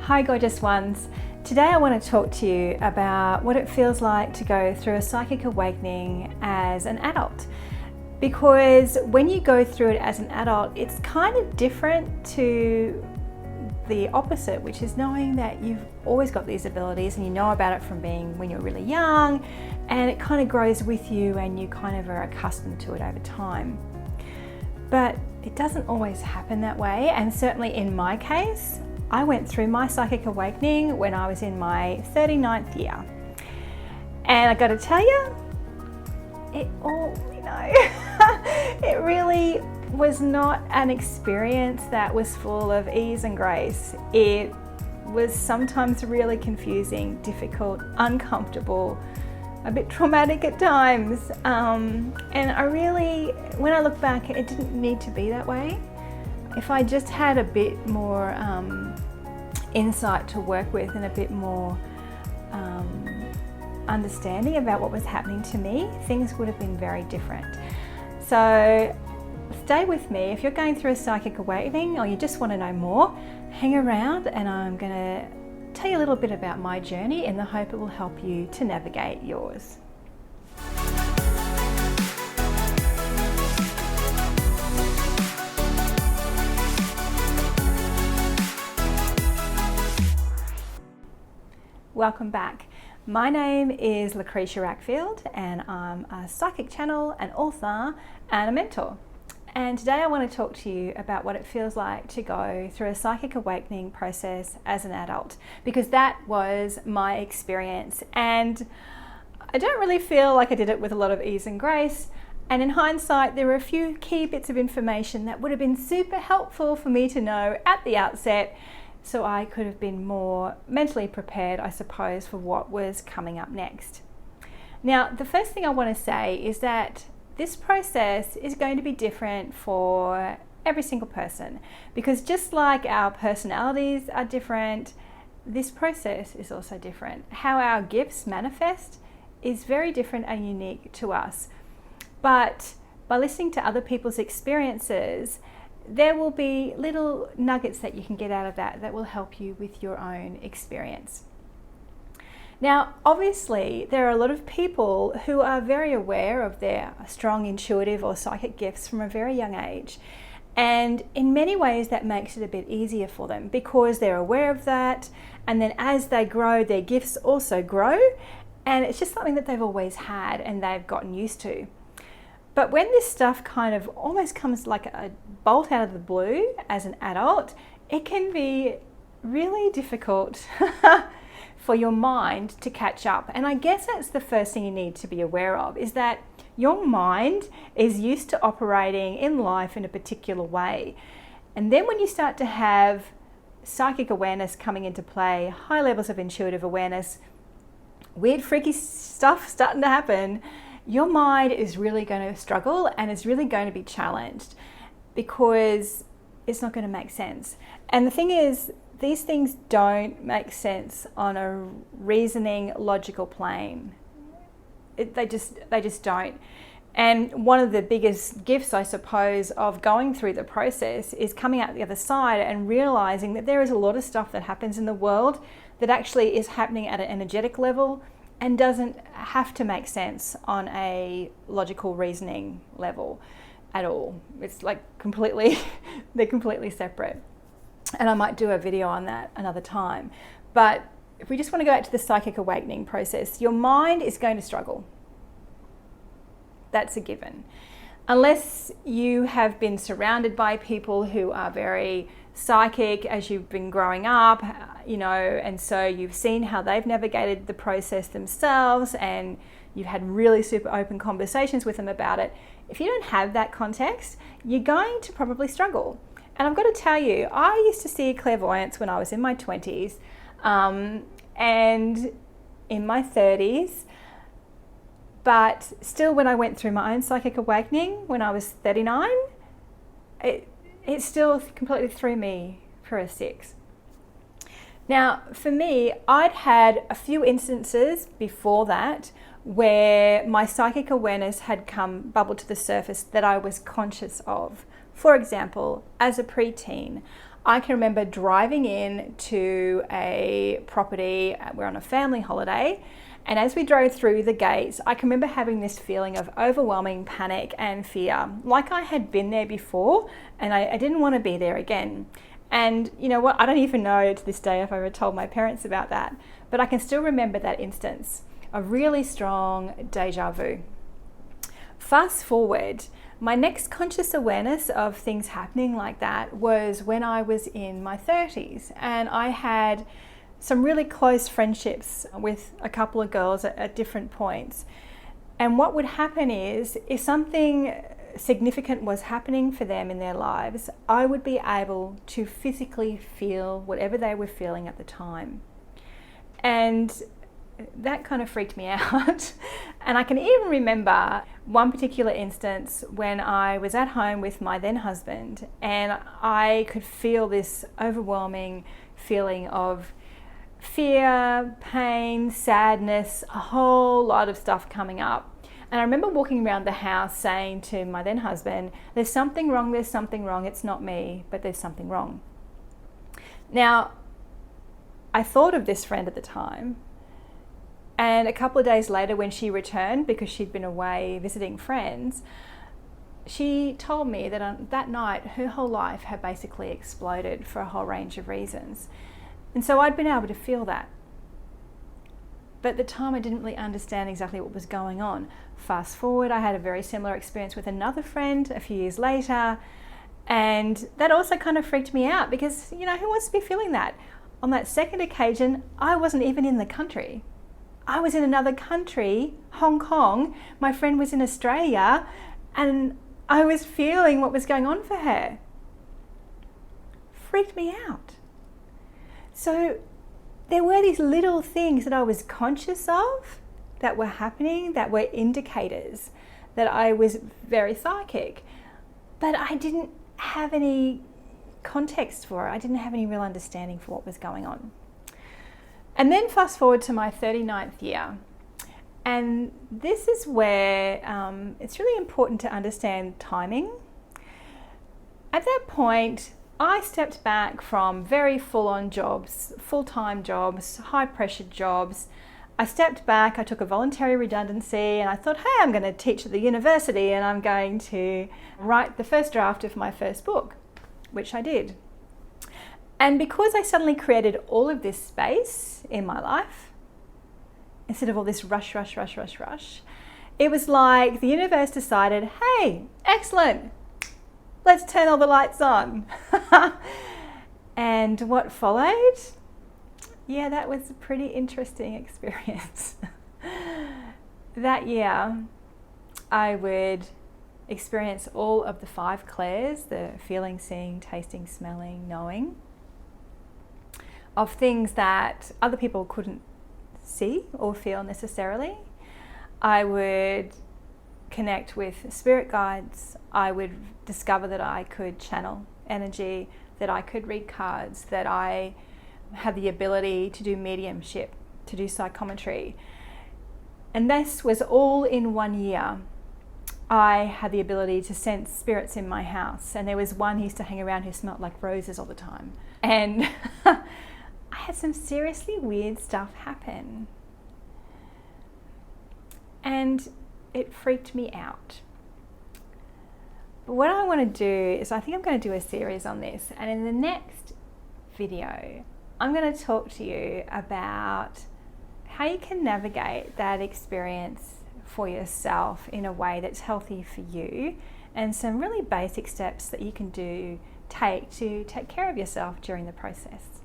Hi gorgeous ones. Today I want to talk to you about what it feels like to go through a psychic awakening as an adult. Because when you go through it as an adult, it's kind of different to the opposite, which is knowing that you've always got these abilities and you know about it from being when you're really young, and it kind of grows with you and you kind of are accustomed to it over time. But it doesn't always happen that way, and certainly in my case, I went through my psychic awakening when I was in my 39th year. And I got to tell you, it really was not an experience that was full of ease and grace. It was sometimes really confusing, difficult, uncomfortable, a bit traumatic at times. And when I look back, it didn't need to be that way. If I just had a bit more insight to work with and a bit more understanding about what was happening to me, things would have been very different. So stay with me. If you're going through a psychic awakening or you just want to know more, hang around and I'm going to tell you a little bit about my journey in the hope it will help you to navigate yours. Welcome back. My name is Lucretia Rackfield and I'm a psychic channel, an author and a mentor. And today I want to talk to you about what it feels like to go through a psychic awakening process as an adult, because that was my experience and I don't really feel like I did it with a lot of ease and grace. And in hindsight, there were a few key bits of information that would have been super helpful for me to know at the outset, so I could have been more mentally prepared, I suppose, for what was coming up next. Now, the first thing I want to say is that this process is going to be different for every single person, because just like our personalities are different, this process is also different. How our gifts manifest is very different and unique to us. But by listening to other people's experiences, there will be little nuggets that you can get out of that will help you with your own experience. Now, obviously, there are a lot of people who are very aware of their strong intuitive or psychic gifts from a very young age. And in many ways, that makes it a bit easier for them because they're aware of that. And then as they grow, their gifts also grow. And it's just something that they've always had and they've gotten used to. But when this stuff kind of almost comes like a bolt out of the blue as an adult, it can be really difficult for your mind to catch up. And I guess that's the first thing you need to be aware of, is that your mind is used to operating in life in a particular way. And then when you start to have psychic awareness coming into play, high levels of intuitive awareness, weird, freaky stuff starting to happen, your mind is really going to struggle and is really going to be challenged because it's not going to make sense. And the thing is, these things don't make sense on a reasoning, logical plane. They just don't. And one of the biggest gifts, I suppose, of going through the process is coming out the other side and realizing that there is a lot of stuff that happens in the world that actually is happening at an energetic level and doesn't have to make sense on a logical reasoning level at all. It's like they're completely separate. And I might do a video on that another time. But if we just want to go back to the psychic awakening process, your mind is going to struggle. That's a given. Unless you have been surrounded by people who are very psychic as you've been growing up, and so you've seen how they've navigated the process themselves and you've had really super open conversations with them about it. If you don't have that context, you're going to probably struggle. And I've got to tell you, I used to see clairvoyance when I was in my 20s and in my 30s, but still when I went through my own psychic awakening when I was 39, it still completely threw me for a six. Now, for me, I'd had a few instances before that where my psychic awareness had bubbled to the surface that I was conscious of. For example, as a preteen, I can remember driving in to a property, we're on a family holiday, and as we drove through the gates, I can remember having this feeling of overwhelming panic and fear, like I had been there before and I didn't want to be there again. And you know what, I don't even know to this day if I ever told my parents about that, but I can still remember that instance, a really strong deja vu. Fast forward, my next conscious awareness of things happening like that was when I was in my 30s, and I had some really close friendships with a couple of girls at different points. And what would happen is, if something significant was happening for them in their lives, I would be able to physically feel whatever they were feeling at the time. And that kind of freaked me out. And I can even remember one particular instance when I was at home with my then husband, and I could feel this overwhelming feeling of fear, pain, sadness, a whole lot of stuff coming up. And I remember walking around the house saying to my then husband, there's something wrong, it's not me, but there's something wrong. Now, I thought of this friend at the time, and a couple of days later when she returned, because she'd been away visiting friends, she told me that on that night her whole life had basically exploded for a whole range of reasons. And so I'd been able to feel that. But at the time I didn't really understand exactly what was going on. Fast forward, I had a very similar experience with another friend a few years later, and that also kind of freaked me out because, you know, who wants to be feeling that? On that second occasion, I wasn't even in the country. I was in another country, Hong Kong. My friend was in Australia, and I was feeling what was going on for her. Freaked me out. So there were these little things that I was conscious of that were happening, that were indicators that I was very psychic, but I didn't have any context for it. I didn't have any real understanding for what was going on. And then fast forward to my 39th year, and this is where it's really important to understand timing. At that point, I stepped back from very full-on jobs, full-time jobs, high-pressured jobs. I stepped back, I took a voluntary redundancy, and I thought, hey, I'm going to teach at the university and I'm going to write the first draft of my first book, which I did. And because I suddenly created all of this space in my life, instead of all this rush, it was like the universe decided, hey, excellent, let's turn all the lights on. And what followed? Yeah, that was a pretty interesting experience. That year, I would experience all of the 5 clairs, the feeling, seeing, tasting, smelling, knowing, of things that other people couldn't see or feel necessarily. I would connect with spirit guides. I would discover that I could channel energy, that I could read cards, that I had the ability to do mediumship, to do psychometry. And this was all in 1 year. I had the ability to sense spirits in my house, and there was one who used to hang around who smelled like roses all the time. And I had some seriously weird stuff happen. And it freaked me out. But what I want to do is, I think I'm going to do a series on this, and in the next video I'm going to talk to you about how you can navigate that experience for yourself in a way that's healthy for you, and some really basic steps that you can take to take care of yourself during the process.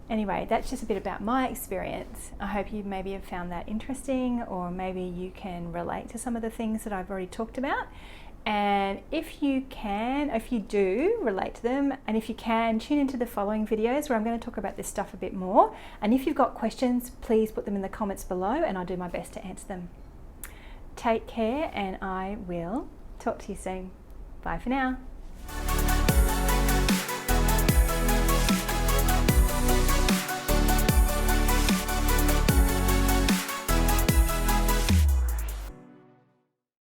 Anyway, that's just a bit about my experience. I hope you maybe have found that interesting, or maybe you can relate to some of the things that I've already talked about. And if you do relate to them, and if you can, tune into the following videos where I'm going to talk about this stuff a bit more. And if you've got questions, please put them in the comments below and I'll do my best to answer them. Take care, and I will talk to you soon. Bye for now.